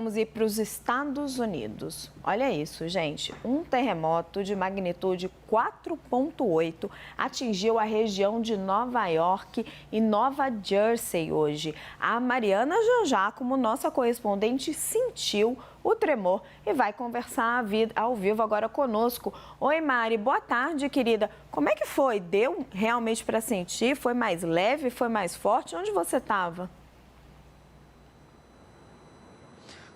vamos ir para os Estados Unidos. Olha isso, gente. Um terremoto de magnitude 4,8 atingiu a região de Nova York e Nova Jersey hoje. A Mariana Janjá, como nossa correspondente, sentiu o tremor e vai conversar ao vivo agora conosco. Oi, Mari, boa tarde, querida. Como é que foi? Deu realmente para sentir? Foi mais leve? Foi mais forte? Onde você estava?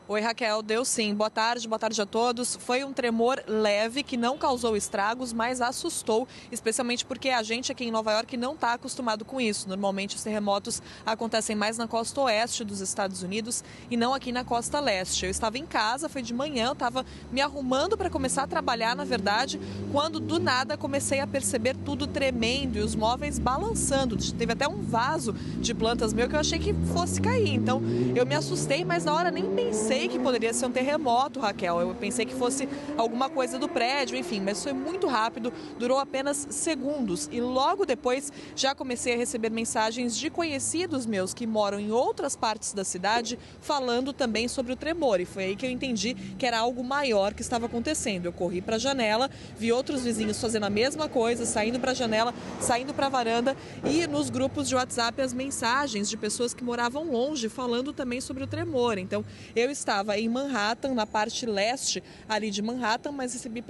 Oi, Raquel, deu sim. Boa tarde a todos. Foi um tremor leve que não causou estragos, mas assustou, especialmente porque a gente aqui em Nova York não está acostumado com isso. Normalmente os terremotos acontecem mais na costa oeste dos Estados Unidos e não aqui na costa leste. Eu estava em casa, foi de manhã, eu estava me arrumando para começar a trabalhar, na verdade, quando do nada comecei a perceber tudo tremendo e os móveis balançando. Teve até um vaso de plantas meu que eu achei que fosse cair. Então eu me assustei, mas na hora nem pensei que poderia ser um terremoto, Raquel. Eu pensei que fosse alguma coisa do prédio, enfim, mas foi muito rápido, durou apenas segundos e logo depois já comecei a receber mensagens de conhecidos meus que moram em outras partes da cidade falando também sobre o tremor e foi aí que eu entendi que era algo maior que estava acontecendo. Eu corri para a janela, vi outros vizinhos fazendo a mesma coisa, saindo para a janela, saindo para a varanda e nos grupos de WhatsApp as mensagens de pessoas que moravam longe falando também sobre o tremor. Então, eu estava em Manhattan, na parte leste ali de Manhattan, mas recebi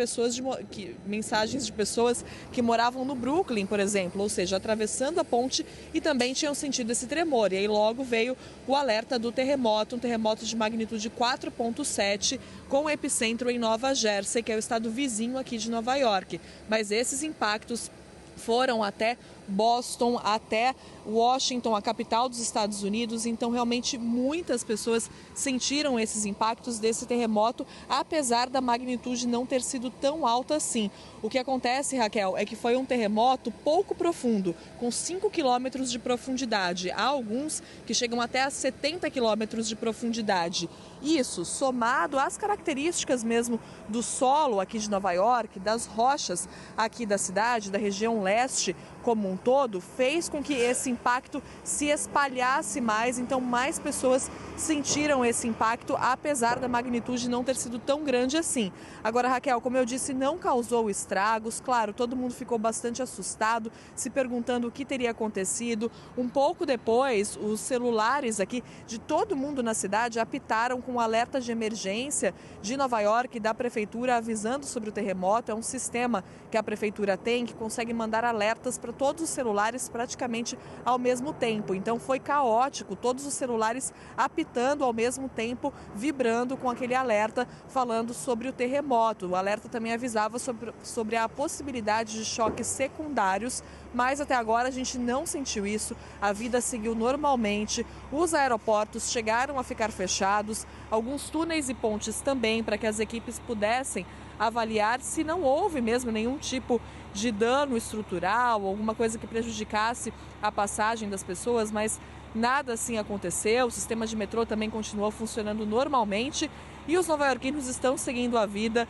mensagens de pessoas que moravam no Brooklyn, por exemplo, ou seja, atravessando a ponte e também tinham sentido esse tremor. E aí logo veio o alerta do terremoto, um terremoto de magnitude 4,7 com epicentro em Nova Jersey, que é o estado vizinho aqui de Nova York. Mas esses impactos foram até Boston, até Washington, a capital dos Estados Unidos. Então, realmente, muitas pessoas sentiram esses impactos desse terremoto, apesar da magnitude não ter sido tão alta assim. O que acontece, Raquel, é que foi um terremoto pouco profundo, com 5 quilômetros de profundidade. Há alguns que chegam até a 70 quilômetros de profundidade. Isso, somado às características mesmo do solo aqui de Nova York, das rochas aqui da cidade, da região leste como um todo, fez com que esse impacto se espalhasse mais, então mais pessoas sentiram esse impacto, apesar da magnitude não ter sido tão grande assim. Agora, Raquel, como eu disse, não causou estragos, claro, todo mundo ficou bastante assustado, se perguntando o que teria acontecido. Um pouco depois, os celulares aqui de todo mundo na cidade apitaram com um alerta de emergência de Nova York, da prefeitura, avisando sobre o terremoto. É um sistema que a prefeitura tem que consegue mandar alertas para todos os celulares praticamente ao mesmo tempo. Então foi caótico, todos os celulares apitando ao mesmo tempo, vibrando com aquele alerta falando sobre o terremoto. O alerta também avisava sobre a possibilidade de choques secundários, mas até agora a gente não sentiu isso. A vida seguiu normalmente, os aeroportos chegaram a ficar fechados, alguns túneis e pontes também, para que as equipes pudessem avaliar se não houve mesmo nenhum tipo de dano estrutural, alguma coisa que prejudicasse a passagem das pessoas, mas nada assim aconteceu. O sistema de metrô também continuou funcionando normalmente e os nova-iorquinos estão seguindo a vida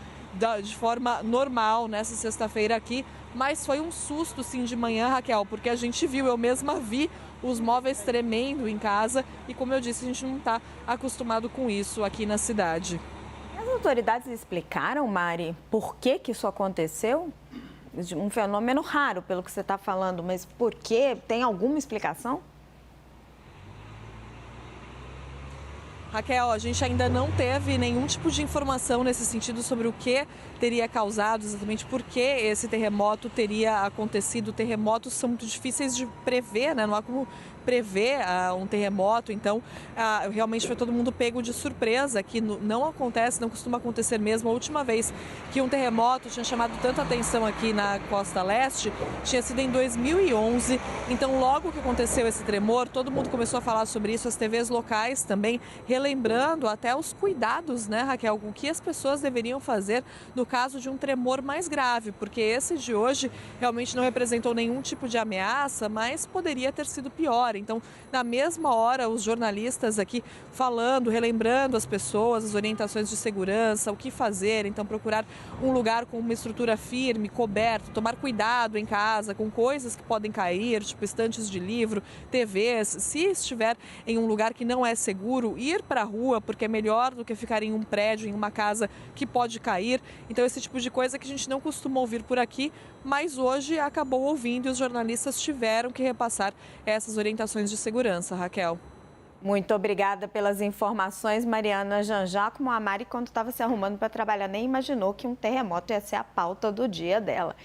de forma normal nessa sexta-feira aqui, mas foi um susto sim de manhã, Raquel, porque a gente viu, eu mesma vi os móveis tremendo em casa e, como eu disse, a gente não está acostumado com isso aqui na cidade. As autoridades explicaram, Mari, por que isso aconteceu? Um fenômeno raro, pelo que você está falando, mas por quê? Tem alguma explicação? Raquel, a gente ainda não teve nenhum tipo de informação nesse sentido sobre o que teria causado, exatamente por que esse terremoto teria acontecido. Terremotos são muito difíceis de prever, né? Não há como prever um terremoto, então realmente foi todo mundo pego de surpresa, que não acontece, não costuma acontecer mesmo. A última vez que um terremoto tinha chamado tanta atenção aqui na costa leste tinha sido em 2011, então logo que aconteceu esse tremor, todo mundo começou a falar sobre isso, as TVs locais também, relembrando até os cuidados, né, Raquel, o que as pessoas deveriam fazer no caso de um tremor mais grave, porque esse de hoje realmente não representou nenhum tipo de ameaça, mas poderia ter sido pior. hora. Então, na mesma hora, os jornalistas aqui falando, relembrando as pessoas, as orientações de segurança, o que fazer. Então, procurar um lugar com uma estrutura firme, coberto, tomar cuidado em casa com coisas que podem cair, tipo estantes de livro, TVs. Se estiver em um lugar que não é seguro, ir para a rua, porque é melhor do que ficar em um prédio, em uma casa que pode cair. Então, esse tipo de coisa que a gente não costuma ouvir por aqui, mas hoje acabou ouvindo e os jornalistas tiveram que repassar essas orientações de segurança, Raquel. Muito obrigada pelas informações, Mariana. Já como a Mari, quando estava se arrumando para trabalhar, nem imaginou que um terremoto ia ser a pauta do dia dela.